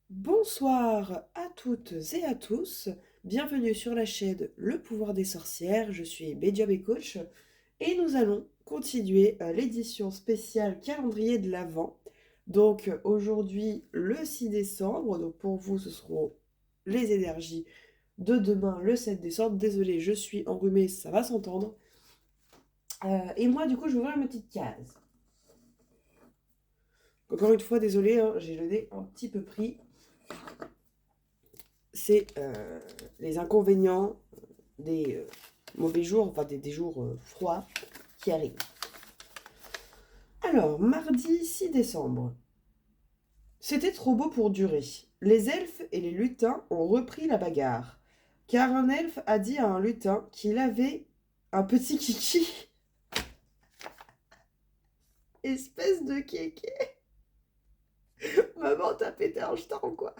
Bonsoir à toutes et à tous, bienvenue sur la chaîne Le Pouvoir des Sorcières, je suis Bédia Coach et nous allons continuer l'édition spéciale calendrier de l'Avent. Donc aujourd'hui le 6 décembre, donc pour vous ce seront les énergies de demain le 7 décembre. Désolée, je suis enrhumée, ça va s'entendre. Et moi du coup je vais ouvrir ma petite case. Encore une fois, désolée, hein, j'ai le nez un petit peu pris. C'est les inconvénients des mauvais jours, enfin des jours froids qui arrivent. Alors, mardi 6 décembre. C'était trop beau pour durer. Les elfes et les lutins ont repris la bagarre. Car un elfe a dit à un lutin qu'il avait un petit kiki. Espèce de kéké. Maman, t'as pété un jeton, quoi.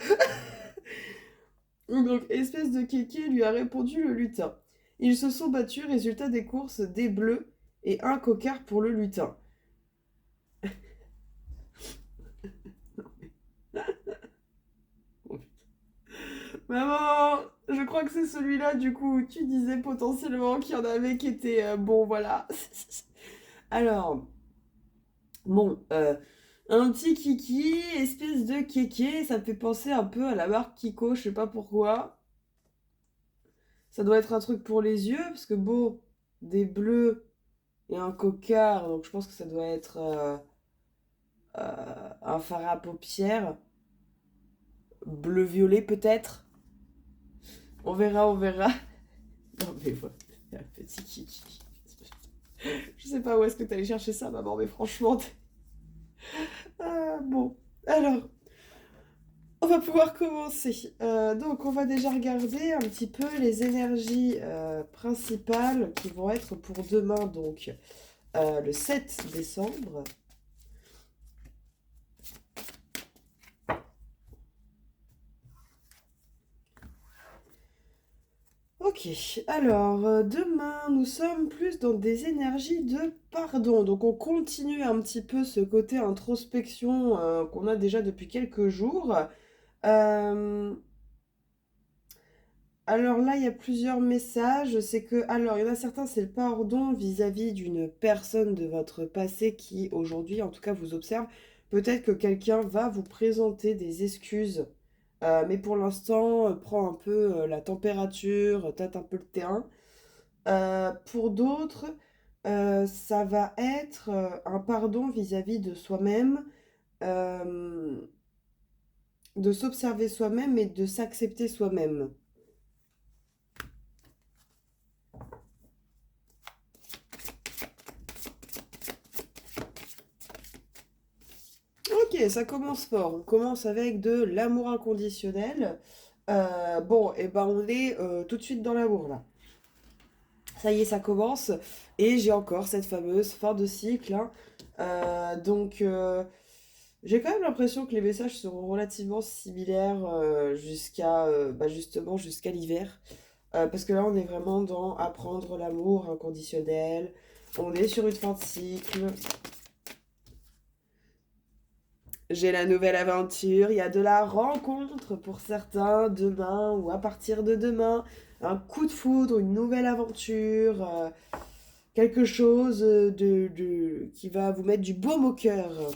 Donc, espèce de kéké, lui a répondu le lutin. Ils se sont battus, résultat des courses, des bleus et un cocard pour le lutin. Maman, je crois que c'est celui-là, du coup, où tu disais potentiellement qu'il y en avait qui étaient bon, voilà. Alors, bon, un petit kiki, espèce de kéké, ça me fait penser un peu à la marque Kiko, je sais pas pourquoi. Ça doit être un truc pour les yeux, parce que bon, des bleus et un cocard, donc je pense que ça doit être un fard à paupières, bleu-violet peut-être. On verra, on verra. Non mais voilà, un petit kiki. Je sais pas où est-ce que t'allais chercher ça, maman, mais franchement. Bon, alors, on va pouvoir commencer. Donc, on va déjà regarder un petit peu les énergies principales qui vont être pour demain, donc le 7 décembre. Ok, alors demain nous sommes plus dans des énergies de pardon, donc on continue un petit peu ce côté introspection qu'on a déjà depuis quelques jours. Euh, alors là, il y a plusieurs messages. C'est que, alors, il y en a certains, c'est le pardon vis-à-vis d'une personne de votre passé qui, aujourd'hui, en tout cas, vous observe. Peut-être que quelqu'un va vous présenter des excuses, mais pour l'instant, prend un peu la température, tâte un peu le terrain. Pour d'autres, ça va être un pardon vis-à-vis de soi-même, euh, de s'observer soi-même et de s'accepter soi-même. Ok, ça commence fort. On commence avec de l'amour inconditionnel. Bon, et ben on est tout de suite dans l'amour là. Ça y est, ça commence. Et j'ai encore cette fameuse fin de cycle, hein. J'ai quand même l'impression que les messages seront relativement similaires jusqu'à bah, justement jusqu'à l'hiver. Parce que là, on est vraiment dans apprendre l'amour inconditionnel. On est sur une fin de cycle. J'ai la nouvelle aventure, il y a de la rencontre pour certains demain ou à partir de demain, un coup de foudre, une nouvelle aventure, quelque chose qui va vous mettre du baume au cœur.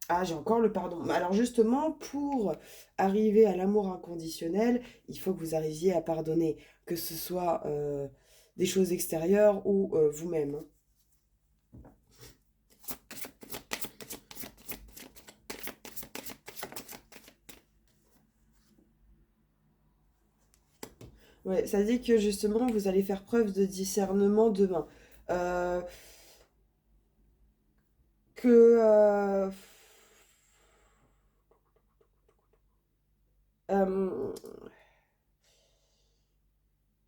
Ah, j'ai encore le pardon. Alors justement, pour arriver à l'amour inconditionnel, il faut que vous arriviez à pardonner, que ce soit des choses extérieures ou vous-même, hein. Ouais, ça dit que justement, vous allez faire preuve de discernement demain. Euh, que... euh,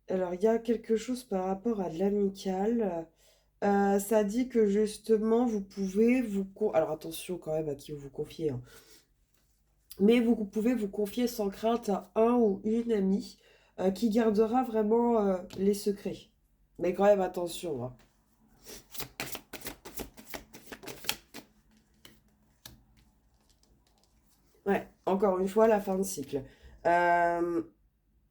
alors, il y a quelque chose par rapport à de l'amical. Ça dit que justement, vous pouvez alors, attention quand même à qui vous vous confiez, hein. Mais vous pouvez vous confier sans crainte à un ou une amie qui gardera vraiment les secrets. Mais quand même, attention, hein. encore une fois, la fin de cycle. Euh,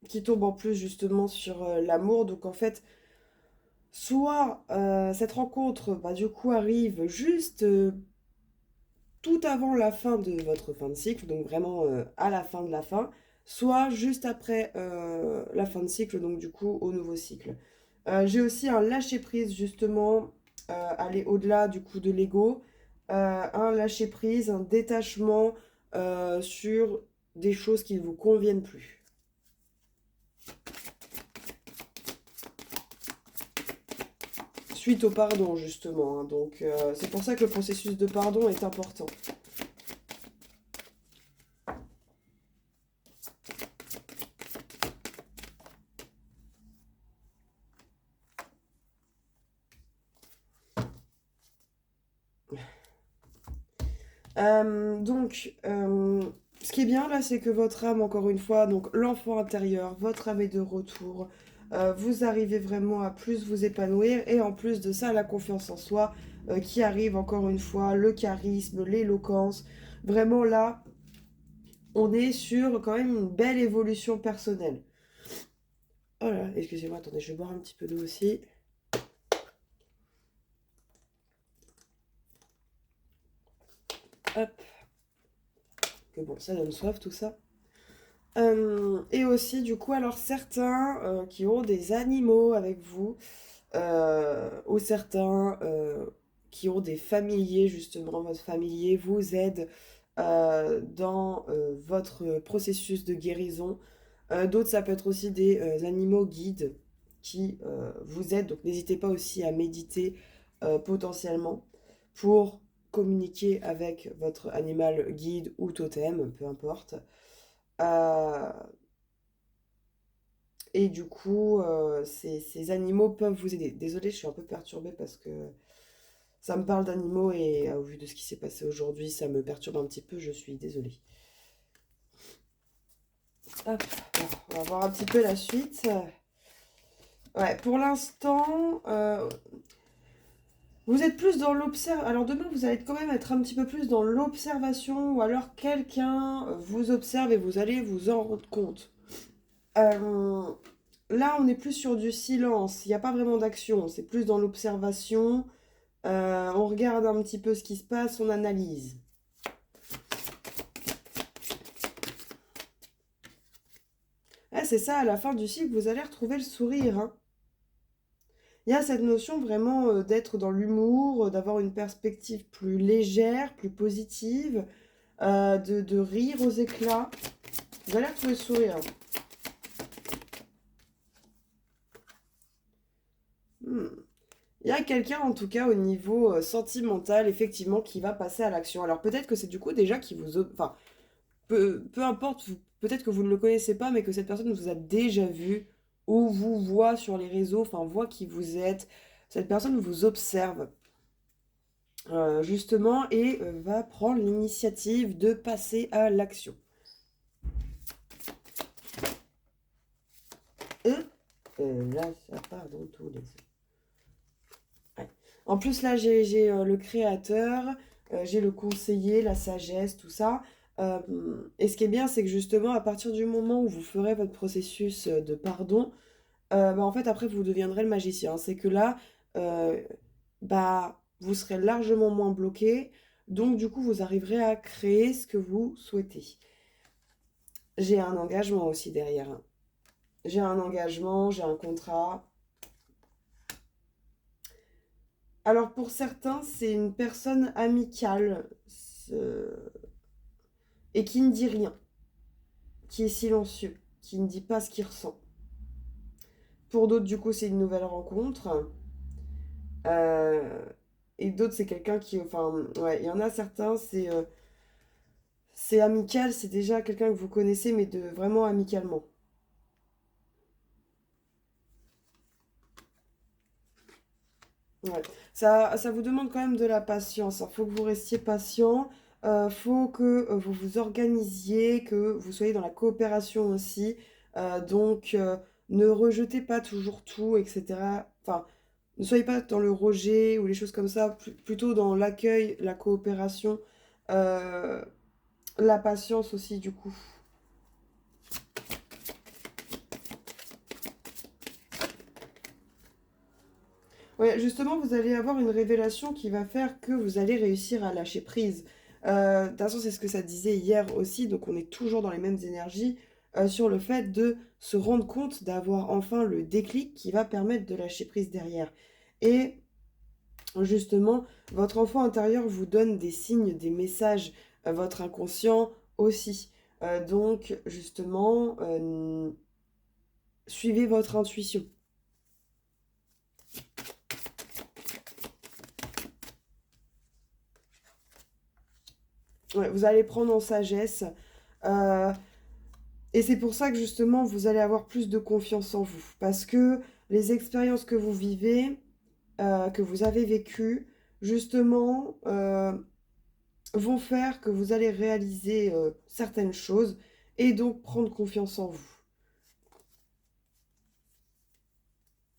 qui tombe en plus justement sur l'amour. Donc en fait, soit cette rencontre, bah, du coup, arrive juste tout avant la fin de votre fin de cycle, donc vraiment à la fin de la fin, soit juste après la fin de cycle, donc du coup au nouveau cycle. J'ai aussi un lâcher-prise justement, aller au-delà du coup de l'ego, un lâcher-prise, un détachement sur des choses qui ne vous conviennent plus. Suite au pardon justement, hein. Donc c'est pour ça que le processus de pardon est important. Ce qui est bien là, c'est que votre âme, encore une fois, donc l'enfant intérieur, votre âme est de retour. Vous arrivez vraiment à plus vous épanouir et en plus de ça, la confiance en soi qui arrive encore une fois, le charisme, l'éloquence. Vraiment là, on est sur quand même une belle évolution personnelle. Oh là, excusez-moi, attendez, je vais boire un petit peu d'eau aussi. Hop, que bon, ça donne soif tout ça. Et aussi, du coup, alors certains qui ont des animaux avec vous, ou certains qui ont des familiers, justement, votre familier vous aide dans votre processus de guérison. D'autres, ça peut être aussi des animaux guides qui vous aident. Donc, n'hésitez pas aussi à méditer potentiellement pour communiquer avec votre animal guide ou totem, peu importe. Euh, et du coup, ces animaux peuvent vous aider. Désolée, je suis un peu perturbée parce que ça me parle d'animaux et au vu de ce qui s'est passé aujourd'hui, ça me perturbe un petit peu, je suis désolée. Hop, bon, on va voir un petit peu la suite. Ouais, pour l'instant, vous êtes plus dans l'observation. Alors demain, vous allez quand même être un petit peu plus dans l'observation ou alors quelqu'un vous observe et vous allez vous en rendre compte. Euh, Là, on est plus sur du silence. Il n'y a pas vraiment d'action. C'est plus dans l'observation. On regarde un petit peu ce qui se passe, on analyse. Ah, c'est ça, à la fin du cycle, vous allez retrouver le sourire, hein. Il y a cette notion vraiment d'être dans l'humour, d'avoir une perspective plus légère, plus positive, de rire aux éclats. Vous allez retrouver le sourire. Hmm. Il y a quelqu'un, en tout cas, au niveau sentimental, effectivement, qui va passer à l'action. Alors peut-être que c'est du coup déjà qui vous... Enfin, peu importe, peut-être que vous ne le connaissez pas, mais que cette personne vous a déjà vu ou vous voit sur les réseaux, enfin voit qui vous êtes. Cette personne vous observe justement et va prendre l'initiative de passer à l'action. Et là, ça part dans tous les... Ouais. En plus, là, j'ai le créateur, j'ai le conseiller, la sagesse, tout ça. Et ce qui est bien, c'est que justement, à partir du moment où vous ferez votre processus de pardon, bah, en fait, après, vous deviendrez le magicien. C'est que là, euh, bah, vous serez largement moins bloqué. Donc, du coup, vous arriverez à créer ce que vous souhaitez. J'ai un engagement aussi derrière, hein. J'ai un engagement, j'ai un contrat. Alors, pour certains, c'est une personne amicale et qui ne dit rien, qui est silencieux, qui ne dit pas ce qu'il ressent. Pour d'autres, du coup, c'est une nouvelle rencontre. Euh, et d'autres, c'est quelqu'un qui... Enfin, ouais, il y en a certains, c'est amical, c'est déjà quelqu'un que vous connaissez, mais de vraiment amicalement. Ouais. Ça vous demande quand même de la patience. Il faut que vous restiez patient. Faut que vous vous organisiez, que vous soyez dans la coopération aussi. Donc, ne rejetez pas toujours tout, etc. Enfin, ne soyez pas dans le rejet ou les choses comme ça, plutôt dans l'accueil, la coopération. Euh, La patience aussi, du coup. Ouais, justement, vous allez avoir une révélation qui va faire que vous allez réussir à lâcher prise. De toute façon, c'est ce que ça disait hier aussi, donc on est toujours dans les mêmes énergies, sur le fait de se rendre compte d'avoir enfin le déclic qui va permettre de lâcher prise derrière. Et justement, votre enfant intérieur vous donne des signes, des messages, votre inconscient aussi. Donc, justement, suivez votre intuition. Ouais, vous allez prendre en sagesse. euh, et c'est pour ça que justement, vous allez avoir plus de confiance en vous. Parce que les expériences que vous vivez, que vous avez vécues, justement, vont faire que vous allez réaliser certaines choses et donc prendre confiance en vous.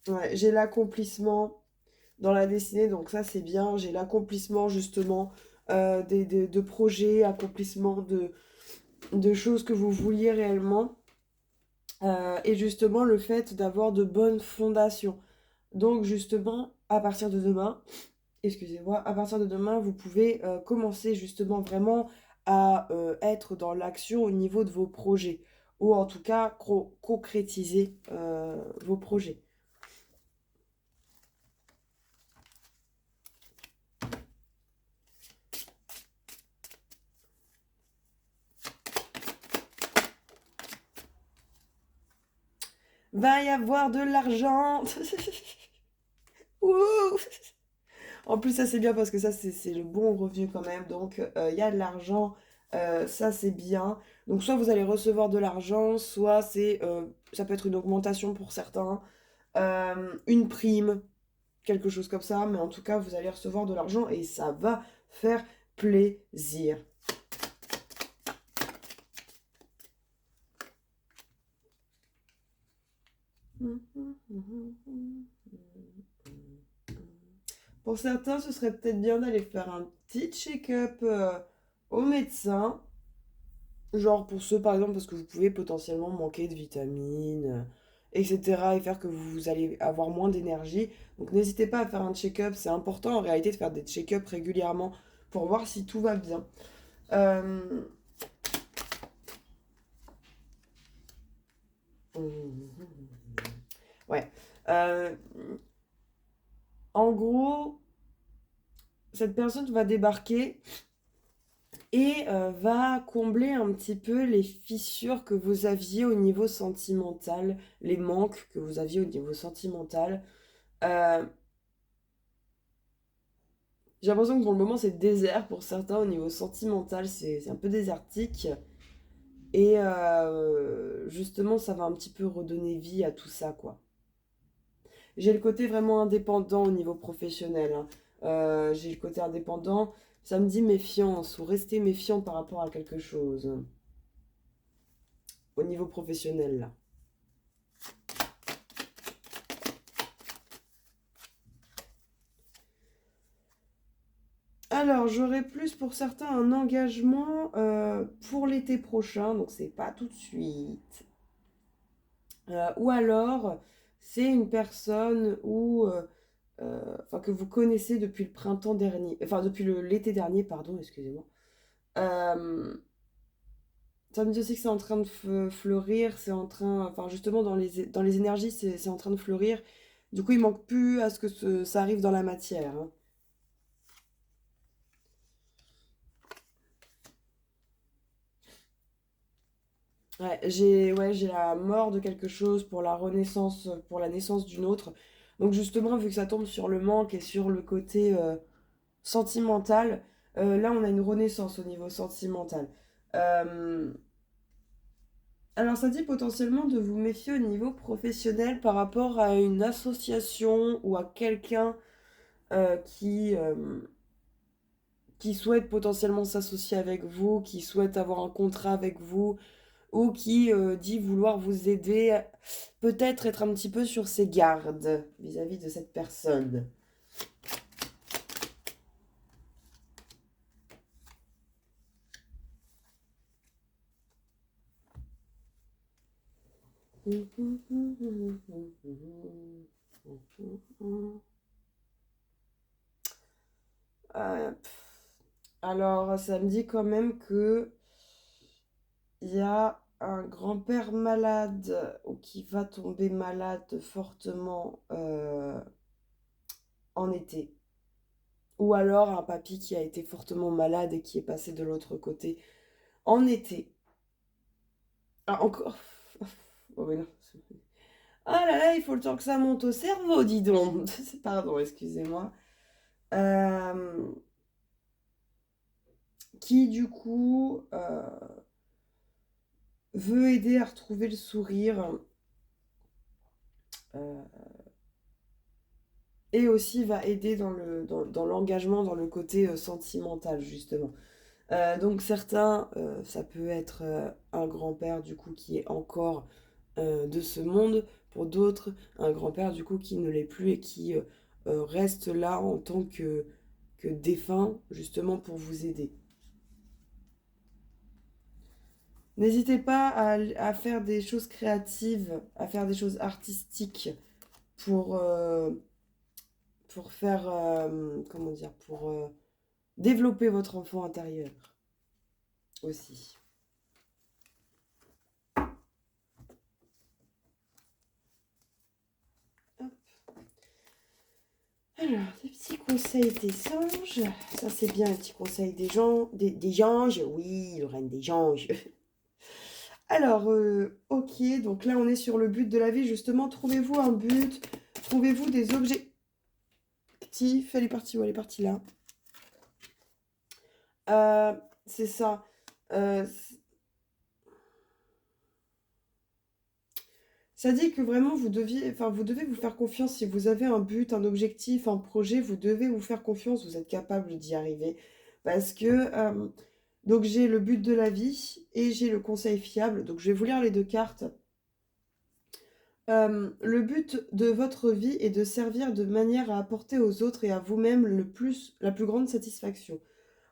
Ouais, j'ai l'accomplissement dans la destinée, donc ça c'est bien. J'ai l'accomplissement justement de projets, accomplissement de choses que vous vouliez réellement. Et justement le fait d'avoir de bonnes fondations. Donc justement, à partir de demain, excusez-moi, à partir de demain, vous pouvez commencer justement vraiment à être dans l'action au niveau de vos projets, ou en tout cas concrétiser vos projets. Va y avoir de l'argent. Wouh. En plus, ça c'est bien parce que ça c'est le bon revenu quand même. Donc il y a de l'argent, ça c'est bien. Donc soit vous allez recevoir de l'argent, soit ça peut être une augmentation pour certains, une prime, quelque chose comme ça. Mais en tout cas, vous allez recevoir de l'argent et ça va faire plaisir. Pour certains, ce serait peut-être bien d'aller faire un petit check-up au médecin. Genre pour ceux, par exemple, parce que vous pouvez potentiellement manquer de vitamines, etc. et faire que vous allez avoir moins d'énergie. Donc n'hésitez pas à faire un check-up. C'est important en réalité de faire des check-up régulièrement pour voir si tout va bien. Euh, Ouais. Euh, En gros, cette personne va débarquer et va combler un petit peu les fissures que vous aviez au niveau sentimental, les manques que vous aviez au niveau sentimental. Euh, j'ai l'impression que pour le moment c'est désert pour certains au niveau sentimental, c'est un peu désertique. Et justement, ça va un petit peu redonner vie à tout ça, quoi. J'ai le côté vraiment indépendant au niveau professionnel, hein. J'ai le côté indépendant, ça me dit méfiance ou rester méfiant par rapport à quelque chose au niveau professionnel, là. Alors, j'aurai plus pour certains un engagement pour l'été prochain, donc c'est pas tout de suite. Ou alors, c'est une personne enfin, que vous connaissez depuis le printemps dernier, enfin depuis l'été dernier, pardon, excusez-moi. Euh, Ça me dit aussi que c'est en train de fleurir, c'est en train, enfin justement dans les énergies, c'est en train de fleurir. Du coup, il manque plus à ce que ça arrive dans la matière, hein. Ouais, j'ai la mort de quelque chose pour la renaissance, pour la naissance d'une autre. Donc justement, vu que ça tombe sur le manque et sur le côté sentimental, là on a une renaissance au niveau sentimental. Euh, alors ça dit potentiellement de vous méfier au niveau professionnel par rapport à une association ou à quelqu'un qui souhaite potentiellement s'associer avec vous, qui souhaite avoir un contrat avec vous, ou qui dit vouloir vous aider, peut-être être un petit peu sur ses gardes vis-à-vis de cette personne. Alors, ça me dit quand même que il y a un grand-père malade ou qui va tomber malade fortement en été. Ou alors un papy qui a été fortement malade et qui est passé de l'autre côté en été. Ah, encore. Oh, mais non. Ah là là, il faut le temps que ça monte au cerveau, dis donc. Pardon, excusez-moi. Euh, qui du coup veut aider à retrouver le sourire euh, et aussi va aider dans l'engagement, dans le côté sentimental, justement. Donc certains, ça peut être un grand-père du coup qui est encore de ce monde, pour d'autres, un grand-père du coup qui ne l'est plus et qui reste là en tant que défunt, justement pour vous aider. N'hésitez pas à faire des choses créatives, à faire des choses artistiques pour, euh, pour faire, comment dire, pour développer votre enfant intérieur aussi. Hop. Alors, des petits conseils des anges. Ça, c'est bien, un petit conseil des gens, des anges. Oui, Lorraine, des anges. Alors, ok, donc là, on est sur le but de la vie. Justement, trouvez-vous un but, trouvez-vous des objectifs. Elle est partie où? Elle est partie là. Euh, c'est ça. Euh, Ça dit que vraiment vous devez vous faire confiance. Si vous avez un but, un objectif, un projet, vous devez vous faire confiance. Vous êtes capable d'y arriver. Parce que, donc j'ai le but de la vie et j'ai le conseil fiable. Donc je vais vous lire les deux cartes. Le but de votre vie est de servir de manière à apporter aux autres et à vous-même la plus grande satisfaction.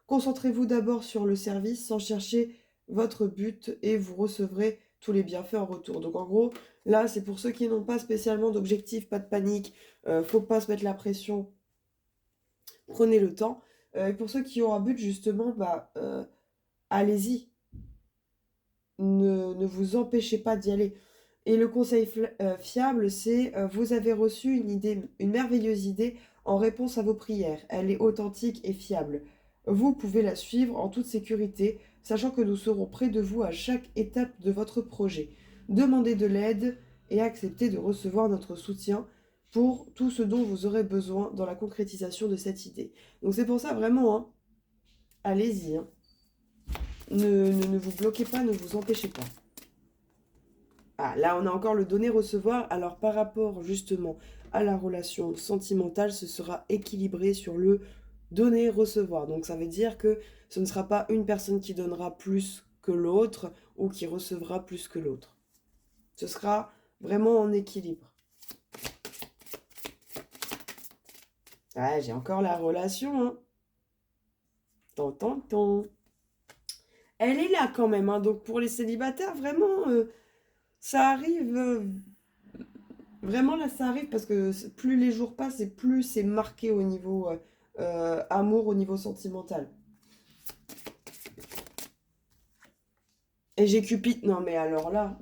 Concentrez-vous d'abord sur le service sans chercher votre but et vous recevrez tous les bienfaits en retour. Donc en gros, là, c'est pour ceux qui n'ont pas spécialement d'objectif, pas de panique, faut pas se mettre la pression, prenez le temps. Et pour ceux qui ont un but, justement, bah, allez-y, ne vous empêchez pas d'y aller. Et le conseil fiable, c'est vous avez reçu une idée, une merveilleuse idée en réponse à vos prières. Elle est authentique et fiable. Vous pouvez la suivre en toute sécurité, sachant que nous serons près de vous à chaque étape de votre projet. Demandez de l'aide et acceptez de recevoir notre soutien pour tout ce dont vous aurez besoin dans la concrétisation de cette idée. Donc c'est pour ça vraiment, hein, allez-y. Hein. Ne vous bloquez pas, ne vous empêchez pas. Ah, là, on a encore le donner-recevoir. Alors, par rapport justement à la relation sentimentale, ce sera équilibré sur le donner-recevoir. Donc, ça veut dire que ce ne sera pas une personne qui donnera plus que l'autre ou qui recevra plus que l'autre. Ce sera vraiment en équilibre. Ah, j'ai encore la relation, hein. Tant, tant, tant. Elle est là quand même, hein. Donc, pour les célibataires, vraiment, ça arrive. Vraiment, là, ça arrive parce que plus les jours passent et plus c'est marqué au niveau amour, au niveau sentimental. Et j'ai Cupid. Non, mais alors là,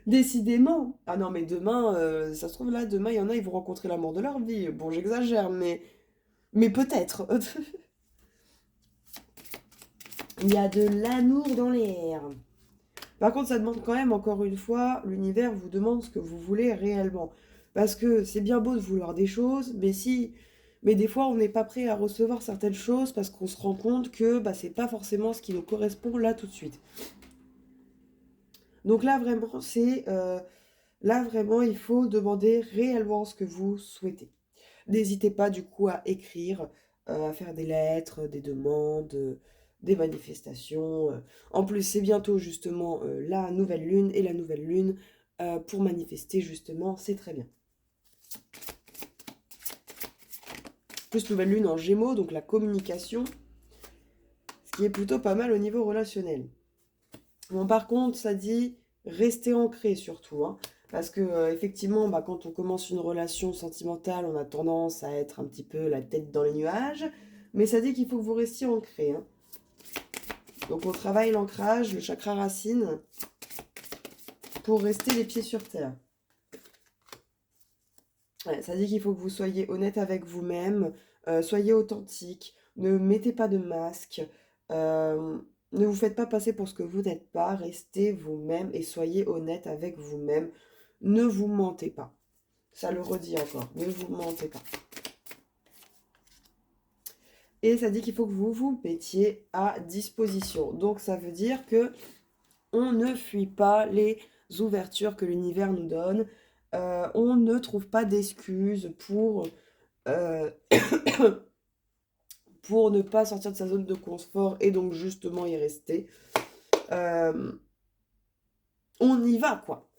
décidément. Ah non, mais demain, ça se trouve là, demain, il y en a, ils vont rencontrer l'amour de leur vie. Bon, j'exagère, mais peut-être. Il y a de l'amour dans l'air. Par contre, ça demande quand même, encore une fois, l'univers vous demande ce que vous voulez réellement. Parce que c'est bien beau de vouloir des choses, mais des fois, on n'est pas prêt à recevoir certaines choses parce qu'on se rend compte que bah, c'est pas forcément ce qui nous correspond là tout de suite. Donc là vraiment, il faut demander réellement ce que vous souhaitez. N'hésitez pas du coup à écrire, à faire des lettres, des demandes, des manifestations. En plus, c'est bientôt justement la nouvelle lune et la nouvelle lune pour manifester justement, c'est très bien. Plus nouvelle lune en Gémeaux, donc la communication, ce qui est plutôt pas mal au niveau relationnel. Bon, par contre, ça dit restez ancré surtout, hein, parce que effectivement, bah, quand on commence une relation sentimentale, on a tendance à être un petit peu la tête dans les nuages, mais ça dit qu'il faut que vous restiez ancré, hein. Donc on travaille l'ancrage, le chakra racine, pour rester les pieds sur terre. Ouais, ça dit qu'il faut que vous soyez honnête avec vous-même, soyez authentique, ne mettez pas de masque, euh, ne vous faites pas passer pour ce que vous n'êtes pas, restez vous-même et soyez honnête avec vous-même. Ne vous mentez pas. Ça le redit encore, ne vous mentez pas. Et ça dit qu'il faut que vous vous mettiez à disposition. Donc ça veut dire que on ne fuit pas les ouvertures que l'univers nous donne. On ne trouve pas d'excuses euh, pour ne pas sortir de sa zone de confort et donc justement y rester. Euh, on y va, quoi.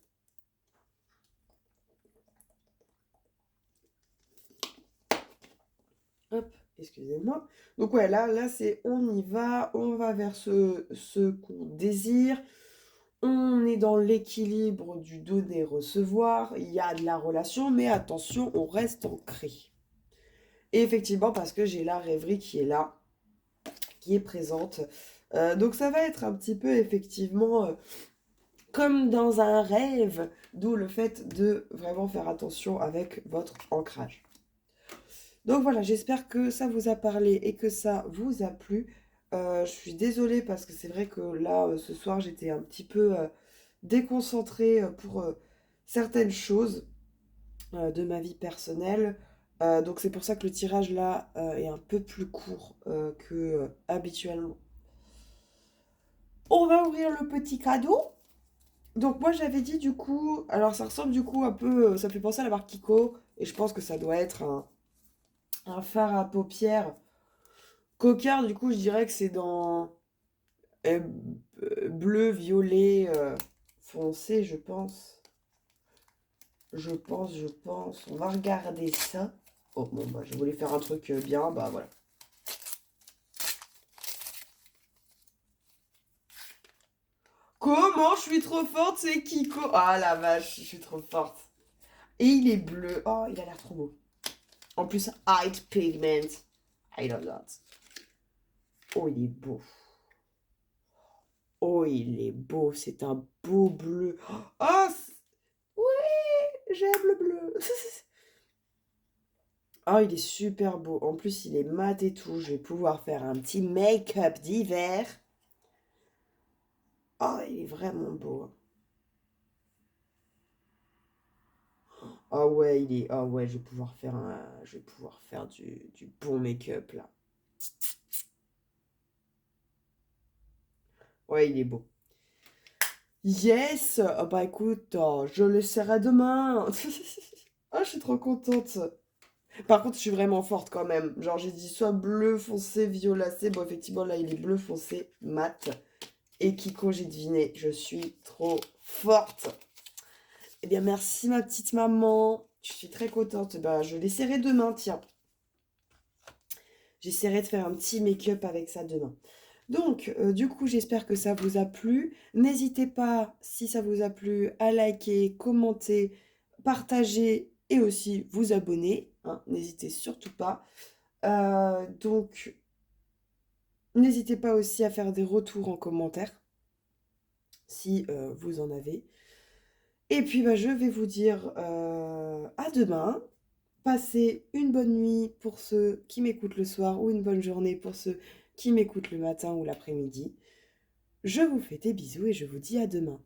Hop, excusez-moi. Donc ouais, là c'est on y va, on va vers ce qu'on désire. On est dans l'équilibre du donner-recevoir. Il y a de la relation, mais attention, on reste ancré. Et effectivement, parce que j'ai la rêverie qui est là, qui est présente. Donc ça va être un petit peu effectivement comme dans un rêve, d'où le fait de vraiment faire attention avec votre ancrage. Donc voilà, j'espère que ça vous a parlé et que ça vous a plu. Je suis désolée parce que c'est vrai que là, ce soir, j'étais un petit peu déconcentrée pour certaines choses de ma vie personnelle. Donc c'est pour ça que le tirage là est un peu plus court que habituellement. On va ouvrir le petit cadeau. Donc moi j'avais dit du coup, alors ça ressemble du coup un peu, ça fait penser à la marque Kiko, et je pense que ça doit être un fard à paupières. Coquard, du coup je dirais que c'est dans euh, bleu, violet, foncé, je pense. Je pense. On va regarder ça. Oh bon, bah je voulais faire un truc bien, bah voilà. Comment je suis trop forte, c'est Kiko. Ah la vache, je suis trop forte. Et il est bleu. Oh, il a l'air trop beau. En plus, Height Pigment. I love that. Oh, il est beau. Oh, il est beau. C'est un beau bleu. Oh, ouais, j'aime le bleu. Oh, il est super beau. En plus, il est mat et tout. Je vais pouvoir faire un petit make-up d'hiver. Oh, il est vraiment beau. Ah ouais, il est. Ah ouais, je vais pouvoir faire du bon make-up là. Ouais, il est beau. Yes! Ah bah écoute, je le serai demain. Ah, je suis trop contente. Par contre, je suis vraiment forte quand même. Genre, j'ai dit soit bleu foncé, violacé. Bon, effectivement, là, il est bleu foncé, mat. Et Kiko, j'ai deviné. Je suis trop forte. Eh bien, merci, ma petite maman. Je suis très contente. Bah, je l'essaierai demain, tiens. J'essaierai de faire un petit make-up avec ça demain. Donc, du coup, j'espère que ça vous a plu. N'hésitez pas, si ça vous a plu, à liker, commenter, partager et aussi vous abonner, hein. N'hésitez surtout pas. Donc, n'hésitez pas aussi à faire des retours en commentaire si vous en avez. Et puis, bah, je vais vous dire à demain. Passez une bonne nuit pour ceux qui m'écoutent le soir ou une bonne journée pour ceux qui m'écoutent le matin ou l'après-midi. Je vous fais des bisous et je vous dis à demain.